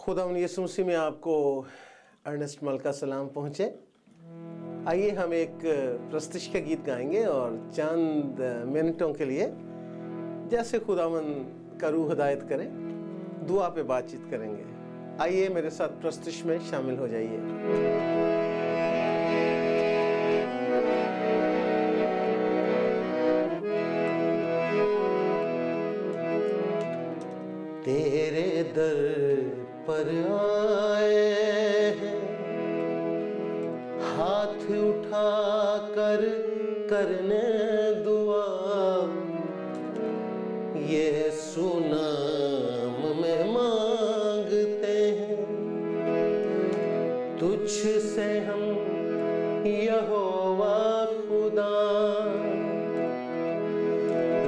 खुदावंद यीशु मसीह में आपको अर्नेस्ट मल का सलाम पहुँचे। आइए हम एक प्रस्तुति का गीत गाएंगे और चंद मिनटों के लिए जैसे खुदावंद का रूह हिदायत करे दुआ पे बातचीत करेंगे। आइए मेरे साथ प्रस्तुति में शामिल हो जाइए। तेरे दर पर आए हैं, हाथ उठा कर करने दुआ, यीशु नाम में मांगते हैं। तुझ से हम यहोवा खुदा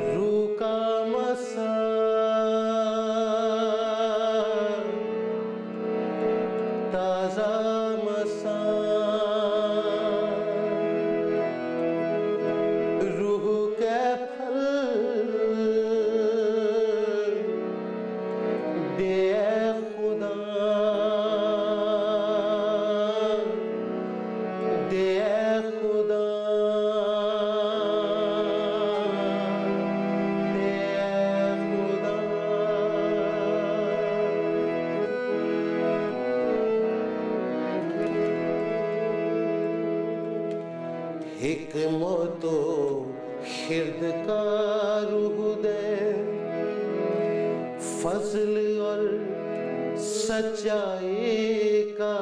रूह का मसा ताजा मसा रूह के फल दे खुदा दे खुदा हिकमतो खिर्द का रूह दे, फजल और सच्चाई का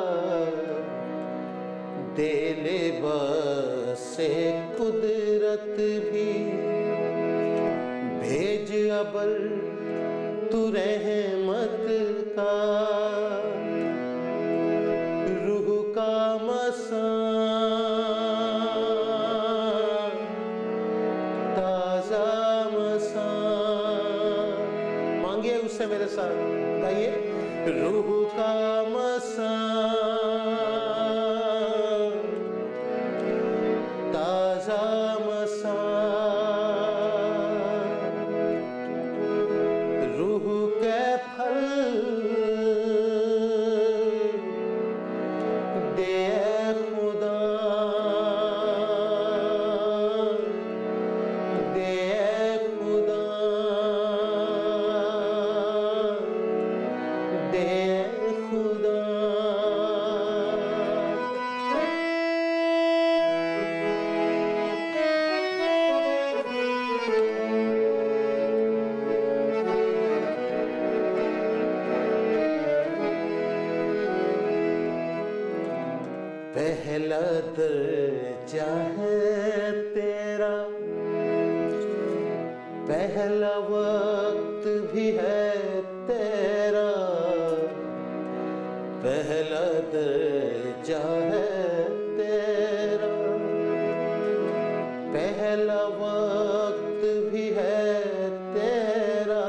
दे लिबासे कुदरत भी, भेज अबर तू रहमत का रूह का मसा मांगिए उससे मेरे साथ गाइए। रूह का मसा ताजा मसा रूह के फल दे खुदा पहला दर्जा है तेरा, पहला वक्त भी है तेरा, पहला दर्जा है तेरा, पहला वक्त भी है तेरा,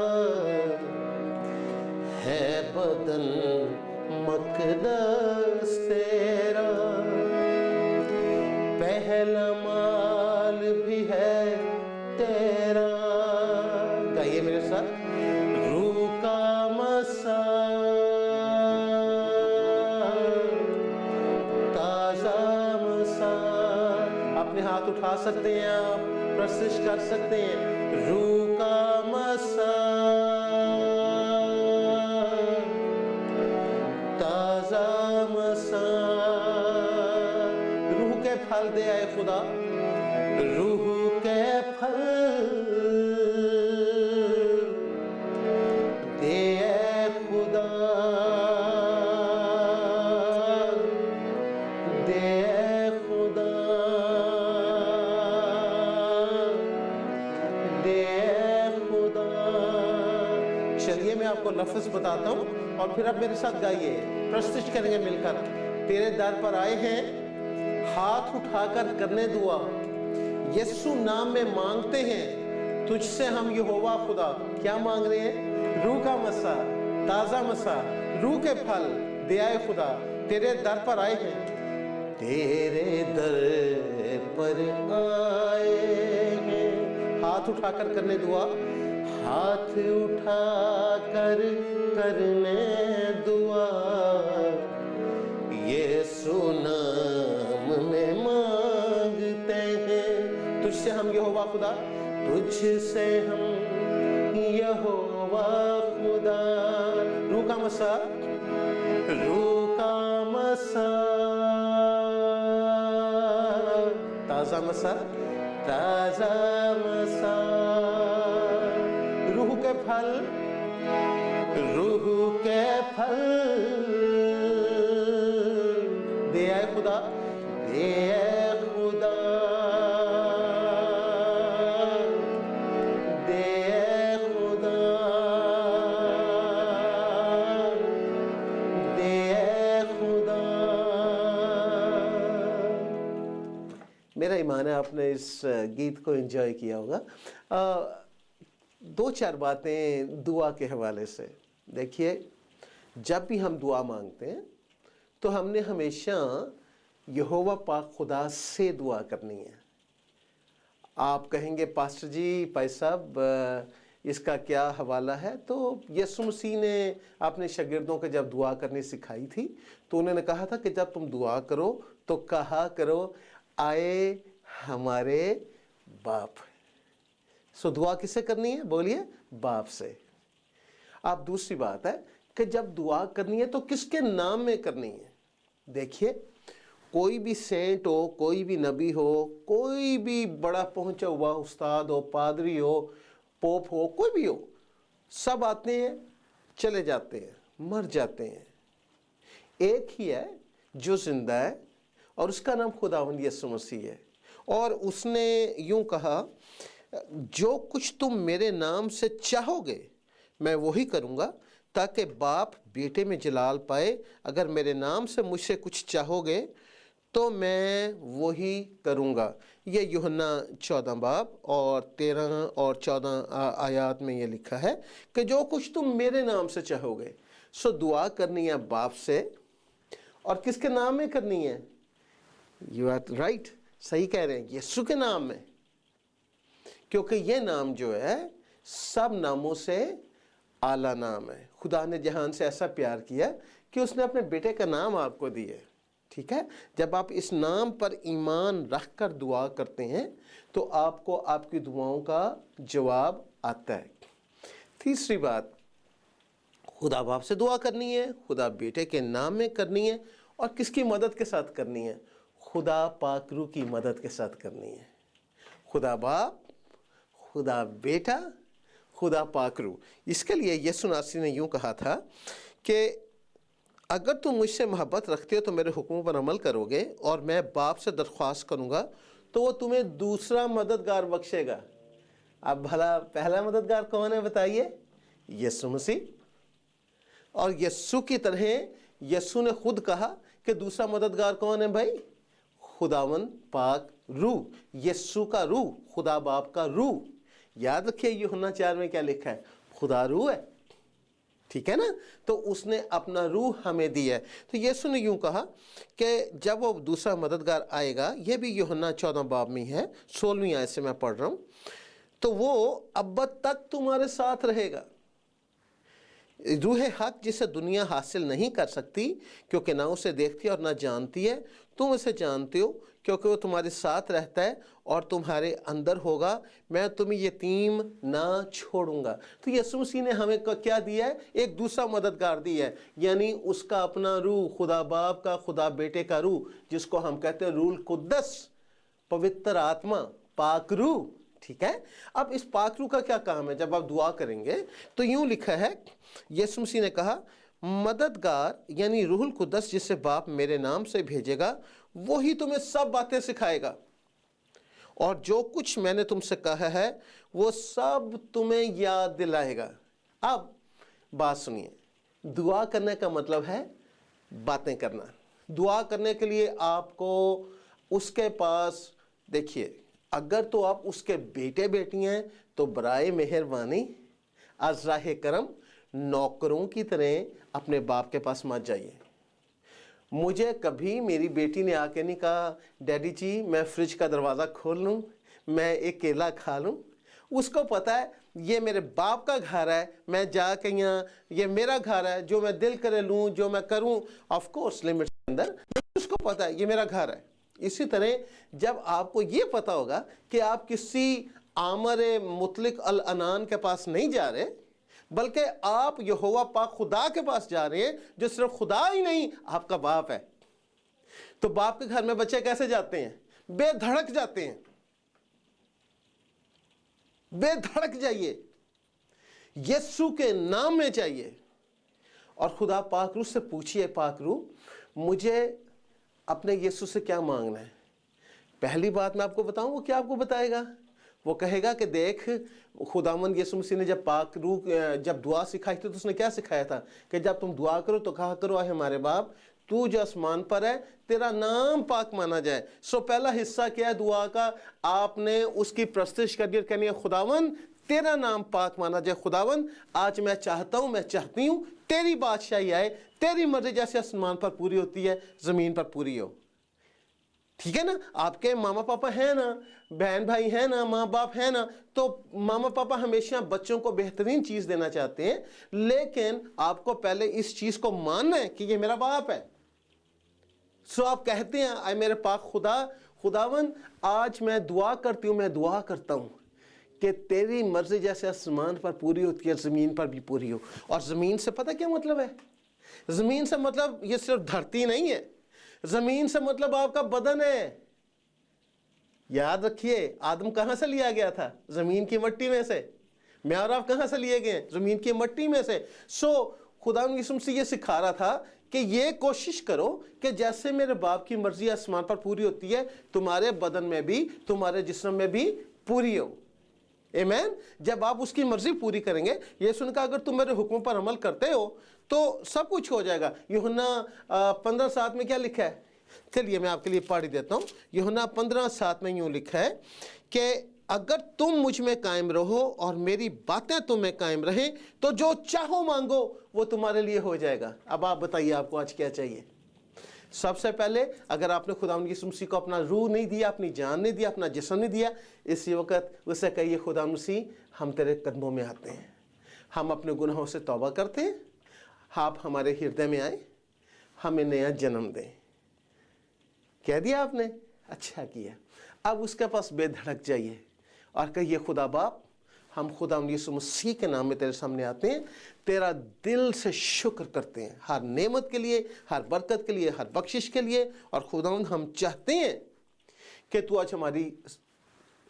है बदन मक़दस तेरा, पहला माल भी है तेरा। गाइए मेरे साथ। रूह का मसा ताजा मसा, अपने हाथ उठा सकते हैं, आप प्रस्तुत कर सकते हैं। रूह का मसा ताजा मसा रूह के फल दे आए खुदा, रूह के फल दे खुदा दे खुदा दे खुदा। चलिए मैं आपको लफ्ज़ बताता हूँ और फिर आप मेरे साथ गाइए, प्रस्तुत करेंगे मिलकर। तेरे दर पर आए हैं, हाथ उठाकर करने दुआ, यीशु नाम में मांगते हैं। तुझसे हम यहोवा खुदा क्या मांग रहे हैं? रूह का मसा ताज़ा मसा रूह के फल दे आए खुदा, तेरे दर पर आए हैं। तेरे दर पर आए हैं, हाथ उठाकर करने दुआ, हाथ उठा कर करने दुआ, खुदा, तुझसे हम यहोवा खुदा। रूह का मसा, रूह का मसा, ताजा मसा, ताजा मसा, रूह के फल, रूह के फल दे आए खुदा, दे आए खुदा, दे आए खुदा, दे आए खुदा। मेरा ईमान है आपने इस गीत को एंजॉय किया होगा। दो चार बातें दुआ के हवाले से। देखिए, जब भी हम दुआ मांगते हैं तो हमने हमेशा यहोवा पाक खुदा से दुआ करनी है। आप कहेंगे पास्टर जी, भाई साहब इसका क्या हवाला है? तो यीशु मसीह ने अपने शागिर्दों को जब दुआ करनी सिखाई थी तो उन्होंने कहा था कि जब तुम दुआ करो तो कहा करो, आए हमारे बाप। सो दुआ किससे करनी है? बोलिए, बाप से। अब दूसरी बात है कि जब दुआ करनी है तो किसके नाम में करनी है? देखिए, कोई भी सेंट हो, कोई भी नबी हो, कोई भी बड़ा पहुंचा हुआ उस्ताद हो, पादरी हो, पोप हो, कोई भी हो, सब आते हैं, चले जाते हैं, मर जाते हैं। एक ही है जो जिंदा है और उसका नाम खुदावंद यीशु मसीह है। और उसने यूं कहा, जो कुछ तुम मेरे नाम से चाहोगे मैं वही करूँगा, ताकि बाप बेटे में जलाल पाए। अगर मेरे नाम से मुझसे कुछ चाहोगे तो मैं वही करूँगा। ये यूहन्ना 14 बाब और 13 और 14 आयात में ये लिखा है कि जो कुछ तुम मेरे नाम से चाहोगे। सो दुआ करनी है बाप से, और किसके नाम में करनी है? यू आर राइट, सही कह रहे हैं, यीशु के नाम में। क्योंकि ये नाम जो है सब नामों से आला नाम है। खुदा ने जहान से ऐसा प्यार किया कि उसने अपने बेटे का नाम आपको दिए। ठीक है, जब आप इस नाम पर ईमान रख कर दुआ करते हैं तो आपको आपकी दुआओं का जवाब आता है। तीसरी बात, खुदा बाप से दुआ करनी है, खुदा बेटे के नाम में करनी है, और किसकी मदद के साथ करनी है? खुदा पाकरू की मदद के साथ करनी है। खुदा बाप, खुदा बेटा, खुदा पाकरू। इसके लिए यीशु नासरी ने यूं कहा था कि अगर तुम मुझसे मोहब्बत रखते हो तो मेरे हुक्मों पर अमल करोगे, और मैं बाप से दरख्वास्त करूंगा तो वो तुम्हें दूसरा मददगार बख्शेगा। अब भला पहला मददगार कौन है बताइए? यीशु मसीह। और यीशु की तरह यीशु ने खुद कहा कि दूसरा मददगार कौन है भाई? खुदावंद पाक रूह, यीशु का रूह, खुदा बाप का रूह। याद रखिए यूहन्ना 4 में क्या लिखा है? खुदा रूह है। ठीक है ना? तो उसने अपना रूह हमें दिया है। तो यीशु ने यूं कहा कि जब वो दूसरा मददगार आएगा, ये भी यूहन्ना 14 बाब में है, 16वीं आयत से मैं पढ़ रहा हूं, तो वो अब तक तुम्हारे साथ रहेगा। रूह हक जिसे दुनिया हासिल नहीं कर सकती क्योंकि ना उसे देखती और ना जानती है, तुम उसे जानते हो क्योंकि वो तुम्हारे साथ रहता है और तुम्हारे अंदर होगा। मैं तुम्हें यतीम ना छोड़ूंगा। तो यीशु मसीह ने हमें क्या दिया है? एक दूसरा मददगार दिया है, यानी उसका अपना रूह, खुदा बाप का, खुदा बेटे का रूह, जिसको हम कहते हैं रूल कुद्दस, पवित्र आत्मा, पाक रूह। ठीक है, अब इस पाक रूह का क्या काम है? जब आप दुआ करेंगे तो यूं लिखा है, यीशु मसीह ने कहा, मददगार यानी रूहुल कुद्दस जिसे बाप मेरे नाम से भेजेगा वही तुम्हें सब बातें सिखाएगा और जो कुछ मैंने तुमसे कहा है वो सब तुम्हें याद दिलाएगा। अब बात सुनिए, दुआ करने का मतलब है बातें करना। दुआ करने के लिए आपको उसके पास, देखिए, अगर तो आप उसके बेटे बेटी हैं तो बराए मेहरबानी अज़राहे करम नौकरों की तरह अपने बाप के पास मत जाइए। मुझे कभी मेरी बेटी ने आके नहीं कहा, डैडी जी मैं फ्रिज का दरवाज़ा खोल लूँ, मैं एक केला खा लूँ। उसको पता है ये मेरे बाप का घर है, मैं जाके यहाँ, ये मेरा घर है, जो मैं दिल करे लूँ, जो मैं करूँ ऑफ कोर्स लिमिट के अंदर, उसको पता है ये मेरा घर है। اسی طرح جب آپ کو یہ پتا ہوگا کہ آپ کسی آمر مطلق العنان کے پاس نہیں جا رہے بلکہ آپ یہوہ پاک خدا کے پاس جا رہے ہیں جو صرف خدا ہی نہیں آپ کا باپ ہے، تو باپ کے گھر میں بچے کیسے جاتے ہیں؟ بے دھڑک جاتے ہیں۔ بے دھڑک جائیے، یسوع کے نام میں چاہیے، اور خدا پاک روح سے پوچھئے، پاک روح مجھے اپنے یسوع سے کیا مانگنا ہے؟ پہلی بات میں آپ کو بتاؤں، وہ کیا آپ کو بتائے گا؟ وہ کہے گا کہ دیکھ، خداوند یسوع مسیح نے جب پاک روح جب دعا سکھائی تھی تو اس نے کیا سکھایا تھا کہ جب تم دعا کرو تو کہا کرو اے ہمارے باپ تو جو آسمان پر ہے، تیرا نام پاک مانا جائے۔ سو پہلا حصہ کیا ہے دعا کا؟ آپ نے اس کی پرستش کرنی اور کہنی ہے خداوند تیرا نام پاک مانا جائے۔ خداوند آج میں چاہتا ہوں، میں چاہتی ہوں تیری بادشاہی آئے، تیری مرضی جیسے آسمان پر پوری ہوتی ہے زمین پر پوری ہو۔ ٹھیک ہے نا؟ آپ کے ماما پاپا ہیں نا، بہن بھائی ہیں نا، ماں باپ ہیں نا، تو ماما پاپا ہمیشہ بچوں کو بہترین چیز دینا چاہتے ہیں، لیکن آپ کو پہلے اس چیز کو ماننا ہے کہ یہ میرا باپ ہے۔ سو آپ کہتے ہیں اے میرے پاک خداوند آج میں دعا کرتی ہوں، میں دعا کرتا ہوں کہ تیری مرضی جیسے آسمان پر پوری ہوتی ہے زمین پر بھی پوری ہو۔ اور زمین سے پتہ کیا مطلب ہے؟ زمین سے مطلب یہ صرف دھرتی نہیں ہے، زمین سے مطلب آپ کا بدن ہے۔ یاد رکھیے آدم کہاں سے لیا گیا تھا؟ زمین کی مٹی میں سے۔ میں اور آپ کہاں سے لیے گئے؟ زمین کی مٹی میں سے۔ سو خداوند یسوع مسیح یہ سکھا رہا تھا کہ یہ کوشش کرو کہ جیسے میرے باپ کی مرضی آسمان پر پوری ہوتی ہے تمہارے بدن میں بھی، تمہارے جسم میں بھی پوری ہو۔ آمین۔ جب آپ اس کی مرضی پوری کریں گے، یہ سن کر اگر تم میرے حکم پر عمل کرتے ہو تو سب کچھ ہو جائے گا۔ یوحنا 15:7 میں کیا لکھا ہے؟ چلیے میں آپ کے لیے پڑھ دیتا ہوں۔ یوحنا 15:7 میں یوں لکھا ہے کہ اگر تم مجھ میں قائم رہو اور میری باتیں تم میں قائم رہیں تو جو چاہو مانگو وہ تمہارے لیے ہو جائے گا۔ اب آپ بتائیے آپ کو آج کیا چاہیے؟ سب سے پہلے اگر آپ نے خداوند یسوع مسیح کو اپنا روح نہیں دیا، اپنی جان نہیں دیا، اپنا جسم نہیں دیا، اسی وقت اسے کہیے خداوند مسیح ہم تیرے قدموں میں آتے ہیں، ہم اپنے گناہوں سے توبہ کرتے ہیں، آپ ہمارے ہردے میں آئیں، ہمیں نیا جنم دیں۔ کہہ دیا آپ نے؟ اچھا کیا۔ اب اس کے پاس بے دھڑک جائیے اور کہیے خدا باپ ہم خداوند یسوع مسیح کے نام میں تیرے سامنے آتے ہیں، تیرا دل سے شکر کرتے ہیں ہر نعمت کے لیے، ہر برکت کے لیے، ہر بخشش کے لیے، اور خداوند ہم چاہتے ہیں کہ تو آج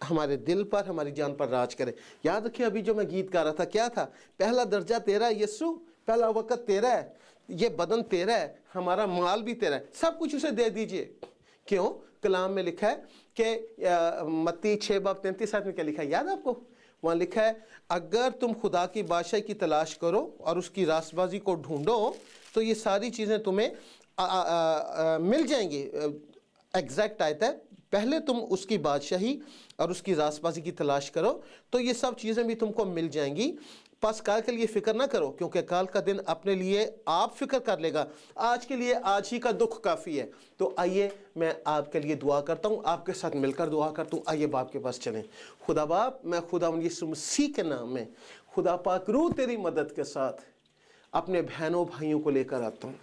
ہمارے دل پر، ہماری جان پر راج کرے۔ یاد رکھیں ابھی جو میں گیت گا رہا تھا کیا تھا؟ پہلا درجہ تیرا یسوع، پہلا وقت تیرا ہے، یہ بدن تیرا ہے، ہمارا مال بھی تیرا ہے، سب کچھ اسے دے دیجئے۔ کیوں؟ کلام میں لکھا ہے کہ متی 6:33 میں کیا لکھا ہے یاد آپ کو؟ وہاں لکھا ہے اگر تم خدا کی بادشاہی کی تلاش کرو اور اس کی راست بازی کو ڈھونڈو تو یہ ساری چیزیں تمہیں مل جائیں گی۔ ایگزیکٹ آیت ہے، پہلے تم اس کی بادشاہی اور اس کی راست بازی کی تلاش کرو تو یہ سب چیزیں بھی تم کو مل جائیں گی۔ پس کال کے لیے فکر نہ کرو کیونکہ کال کا دن اپنے لیے آپ فکر کر لے گا، آج کے لیے آج ہی کا دکھ کافی ہے۔ تو آئیے میں آپ کے لیے دعا کرتا ہوں، آپ کے ساتھ مل کر دعا کرتا ہوں۔ آئیے باپ کے پاس چلیں۔ خدا باپ میں خداوند یسوع مسیح کے نام میں خدا پاک روح تیری مدد کے ساتھ اپنے بہنوں بھائیوں کو لے کر آتا ہوں۔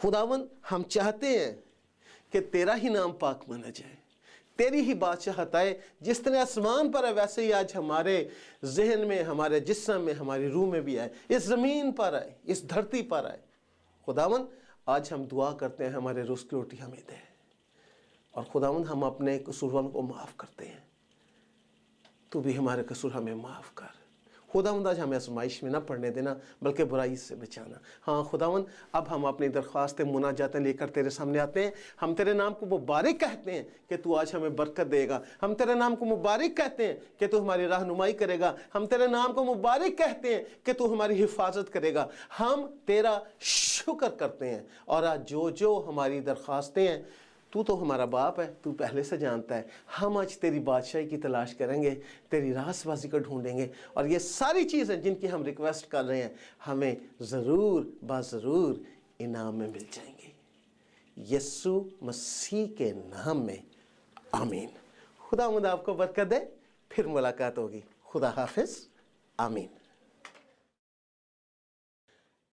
خداوند ہم چاہتے ہیں کہ تیرا ہی نام پاک مانا جائے، تیری ہی بادشاہت آئے، جس طرح آسمان پر ہے ویسے ہی آج ہمارے ذہن میں، ہمارے جسم میں، ہماری روح میں بھی آئے، اس زمین پر آئے، اس دھرتی پر آئے۔ خداوند آج ہم دعا کرتے ہیں ہمارے روز کی روٹی ہمیں دے، اور خداوند ہم اپنے قصورواروں کو معاف کرتے ہیں، تو بھی ہمارے قصور ہمیں معاف کر۔ خداوند آج ہمیں آزمائش میں نہ پڑنے دینا بلکہ برائی سے بچانا۔ ہاں خداوند اب ہم اپنی درخواستیں مناجاتیں لے کر تیرے سامنے آتے ہیں۔ ہم تیرے نام کو مبارک کہتے ہیں کہ تو آج ہمیں برکت دے گا، ہم تیرے نام کو مبارک کہتے ہیں کہ تو ہماری رہنمائی کرے گا، ہم تیرے نام کو مبارک کہتے ہیں کہ تو ہماری حفاظت کرے گا۔ ہم تیرا شکر کرتے ہیں، اور آج جو ہماری درخواستیں ہیں تو ہمارا باپ ہے، تو پہلے سے جانتا ہے۔ ہم آج تیری بادشاہی کی تلاش کریں گے، تیری راست بازی کو ڈھونڈیں گے، اور یہ ساری چیزیں جن کی ہم ریکویسٹ کر رہے ہیں ہمیں ضرور بضرور انعام میں مل جائیں گی۔ یسوع مسیح کے نام میں آمین۔ خداوند آپ کو برکت دے، پھر ملاقات ہوگی۔ خدا حافظ۔ آمین۔